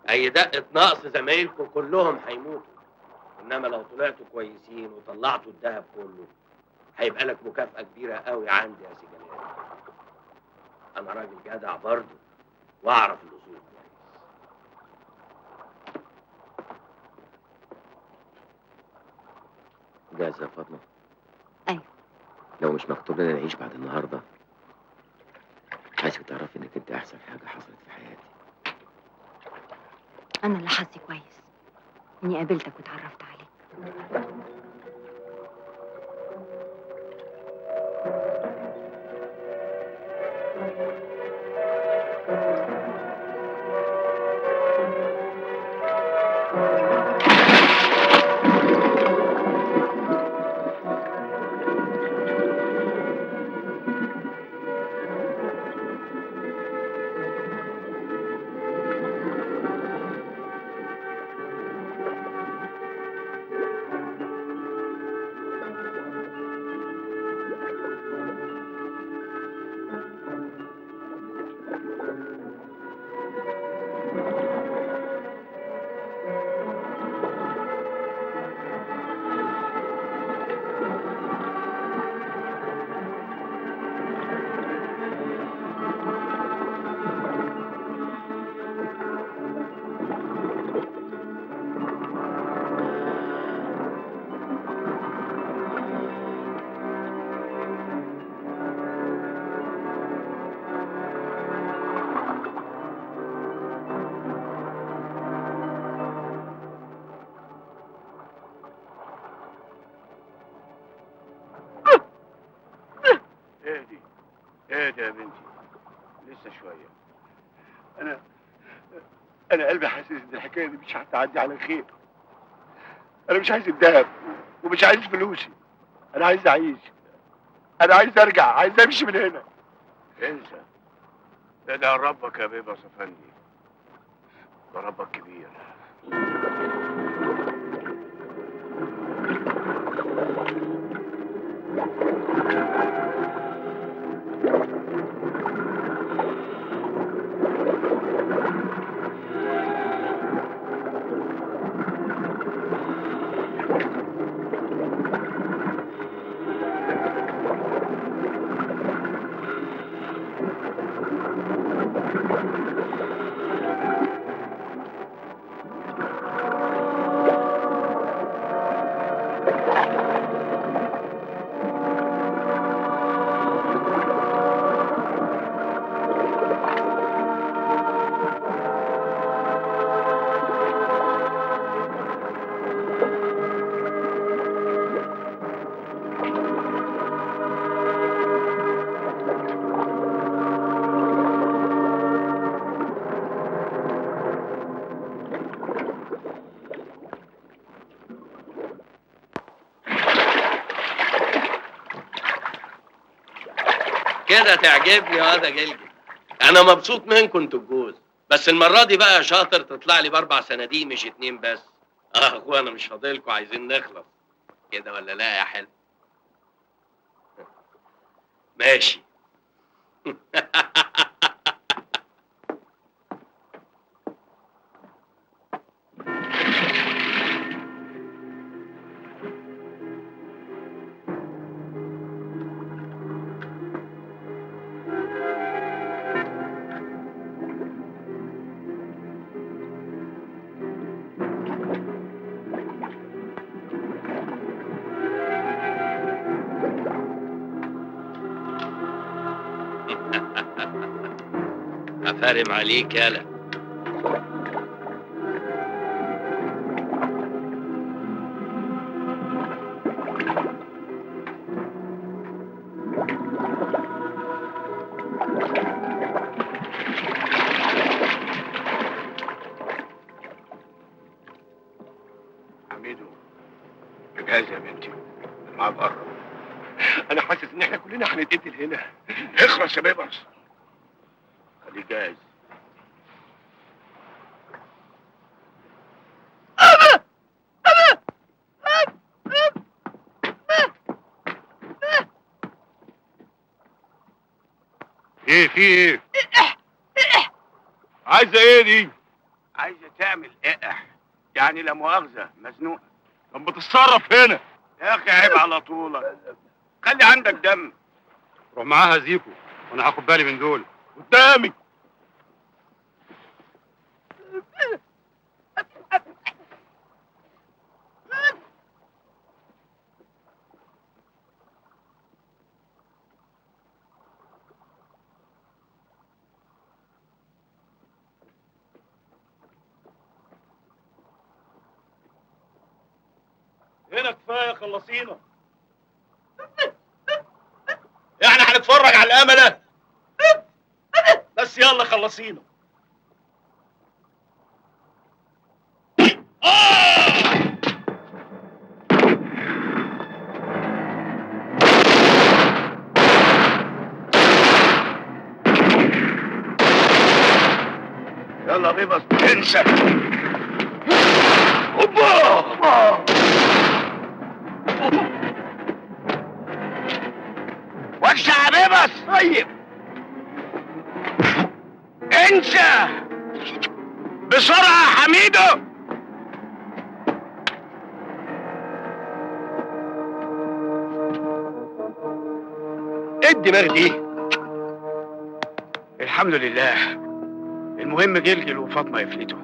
اي دقة نقص زمايلكم كلهم هيموتوا، انما لو طلعتوا كويسين وطلعتوا الذهب كله هيبقى لك مكافأة كبيرة قوي عندي يا سي جلال. انا راجل جدع برضه واعرف الاصول كويس. جاهزة يا فاطمة؟ ايوه. لو مش مكتوب لنا نعيش بعد النهارده، عايزك تعرفي انك انت احسن حاجة حصلت في حياتي. انا اللي حظي كويس اني قابلتك واتعرفت عليك. اهدي يا بنتي، لسه شويه. انا قلبي حاسس ان الحكايه دي مش هتعدي على خير. انا مش عايز الذهب ومش عايز فلوسي، انا عايز اعيش، انا عايز ارجع، عايز امشي من هنا. انسى، ده ربك يا بيبرس افندي، ده ربك كبير. كده تعجبني يا واد جلجل. انا مبسوط منكم انتوا الجوز، بس المره دي بقى يا شاطر تطلع لي ب4 صناديق مش 2 بس. اخوانا مش فاضلكم، عايزين نخلص كده ولا لا يا حلو؟ ماشي. افرم عليك يالا. حميدو، جاهز يا بنتي، الميعاد قرب. انا حاسس ان احنا كلنا هنتقتل هنا. اخلص يا بيبرس، خليك جاهز. ايه في ايه؟ عايزه ايه دي؟ عايزه تعمل اقح، يعني لا مؤاخذه مزنوقه. طب بتتصرف هنا يا اخي، عيب على طولك، خلي عندك دم. روح معاها زيكو وانا هاخد بالي من دول قدامي. هنا كفايه، خلصينا. احنا هنتفرج على الامله بس، يلا خلصينا. يلا بيبس، انسى. اوبا وسع يا بيبس. طيب انسى بسرعه يا حميدو. ايه الدماغ دي؟ الحمد لله، المهم جلجل وفاطمه يفلتوا.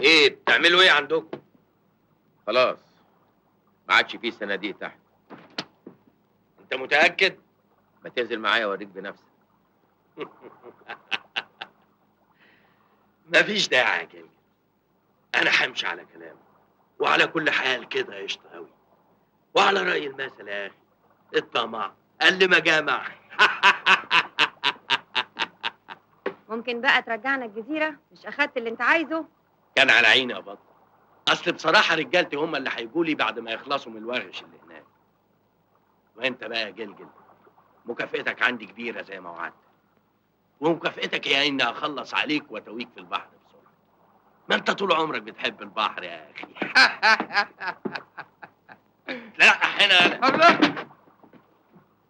ايه بتعملوا ايه عندكم؟ خلاص ما عادش فيه صناديق تحت. انت متأكد؟ ما تنزل معايا اوريك بنفسك. مفيش داعي يا جلجل، انا همشي على كلامك، وعلى كل حال كده قشطه قوي. وعلى رأي المثل يا اخي، الطمع قل ما جمع. ممكن بقى ترجعنا الجزيرة؟ مش أخدت اللي أنت عايزه؟ كان على عيني يا بطل. اصل بصراحه رجالتي هم اللي هيجوا لي بعد ما يخلصوا من الورش اللي هناك. وانت بقى يا جلجل، مكافئتك عندي كبيره زي ما وعدت. ومكافئتك هي اني اخلص عليك واتويك في البحر بسرعه. ما انت طول عمرك بتحب البحر يا اخي. لا هنا الله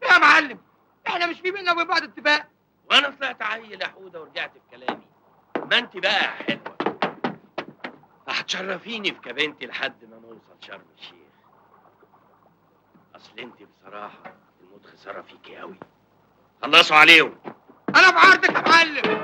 يا معلم، احنا مش في بينا وبين بعض اتفاق؟ وانا طلعت عيل يا حوده ورجعت في كلامي. ما انت بقى يا حلوه هتشرفيني في كابينتي لحد ما نوصل شرم الشيخ. اصل انت بصراحه الموت خساره فيكي قوي. خلصوا عليهم. انا في عرضك يا معلم.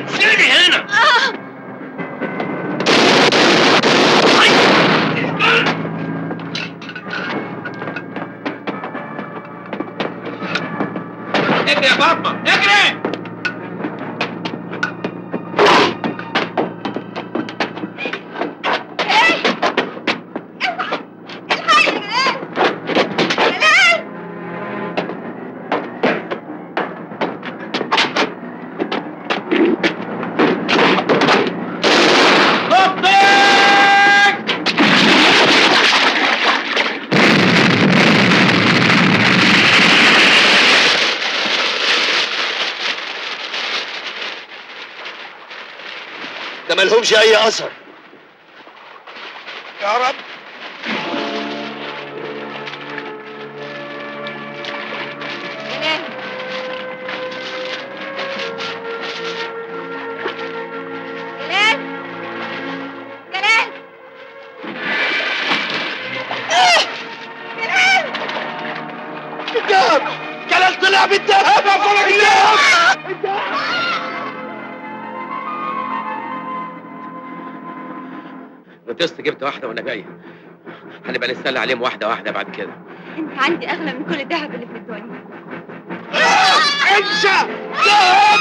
سيدي هنا. اجري يا فاطمه اجري. ده مالهمش اي اثر يا رب. جلال طلع بالدهب يا فرج الدهب. غطست جبت واحده وانا جاي. هنبقى نستنى عليهم واحده واحده بعد كده. أنت عندي أغلى من كل الذهب اللي في الدنيا. انسى دهب.